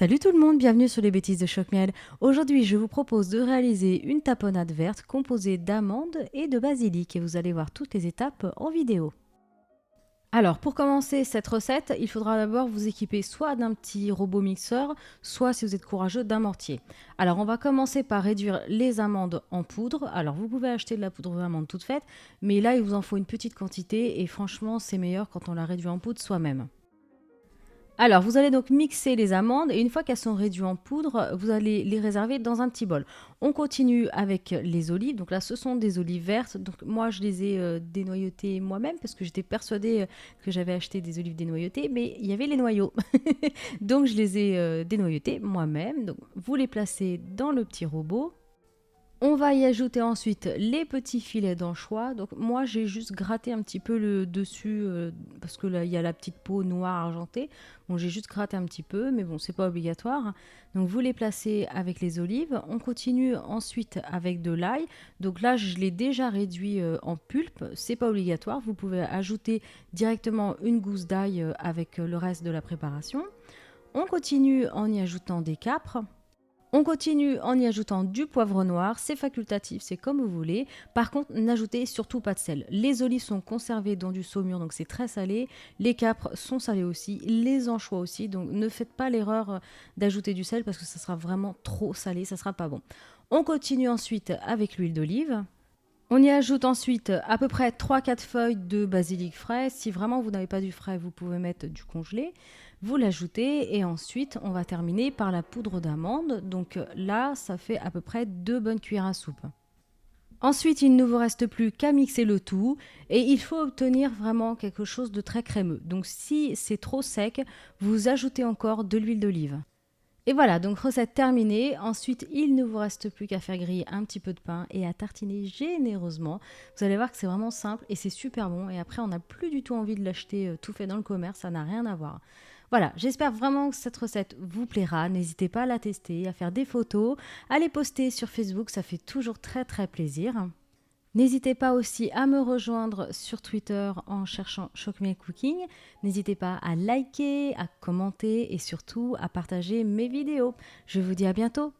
Salut tout le monde, bienvenue sur les bêtises de Choc-Miel. Aujourd'hui, je vous propose de réaliser une tapenade verte composée d'amandes et de basilic et vous allez voir toutes les étapes en vidéo. Alors, pour commencer cette recette, il faudra d'abord vous équiper soit d'un petit robot mixeur, soit, si vous êtes courageux, d'un mortier. Alors, on va commencer par réduire les amandes en poudre. Alors, vous pouvez acheter de la poudre d'amande toute faite, mais là, il vous en faut une petite quantité et franchement, c'est meilleur quand on la réduit en poudre soi-même. Alors, vous allez donc mixer les amandes et une fois qu'elles sont réduites en poudre, vous allez les réserver dans un petit bol. On continue avec les olives. Donc là, ce sont des olives vertes. Donc moi, je les ai dénoyautées moi-même parce que j'étais persuadée que j'avais acheté des olives dénoyautées, mais il y avait les noyaux. Donc je les ai dénoyautées moi-même. Donc vous les placez dans le petit robot. On va y ajouter ensuite les petits filets d'anchois. Donc moi j'ai juste gratté un petit peu le dessus parce que là il y a la petite peau noire argentée. Bon, j'ai juste gratté un petit peu, mais bon, c'est pas obligatoire. Donc vous les placez avec les olives. On continue ensuite avec de l'ail. Donc là je l'ai déjà réduit en pulpe. C'est pas obligatoire. Vous pouvez ajouter directement une gousse d'ail avec le reste de la préparation. On continue en y ajoutant des capres. On continue en y ajoutant du poivre noir, c'est facultatif, c'est comme vous voulez. Par contre, n'ajoutez surtout pas de sel. Les olives sont conservées dans du saumur, donc c'est très salé. Les capres sont salés aussi, les anchois aussi, donc ne faites pas l'erreur d'ajouter du sel parce que ça sera vraiment trop salé, ça sera pas bon. On continue ensuite avec l'huile d'olive. On y ajoute ensuite à peu près 3-4 feuilles de basilic frais. Si vraiment vous n'avez pas du frais, vous pouvez mettre du congelé. Vous l'ajoutez et ensuite on va terminer par la poudre d'amande. Donc là, ça fait à peu près 2 bonnes cuillères à soupe. Ensuite, il ne vous reste plus qu'à mixer le tout et il faut obtenir vraiment quelque chose de très crémeux. Donc si c'est trop sec, vous ajoutez encore de l'huile d'olive. Et voilà, donc recette terminée. Ensuite, il ne vous reste plus qu'à faire griller un petit peu de pain et à tartiner généreusement. Vous allez voir que c'est vraiment simple et c'est super bon. Et après, on n'a plus du tout envie de l'acheter tout fait dans le commerce, ça n'a rien à voir. Voilà, j'espère vraiment que cette recette vous plaira. N'hésitez pas à la tester, à faire des photos, à les poster sur Facebook, ça fait toujours très très plaisir. N'hésitez pas aussi à me rejoindre sur Twitter en cherchant Choc Me Cooking. N'hésitez pas à liker, à commenter et surtout à partager mes vidéos. Je vous dis à bientôt.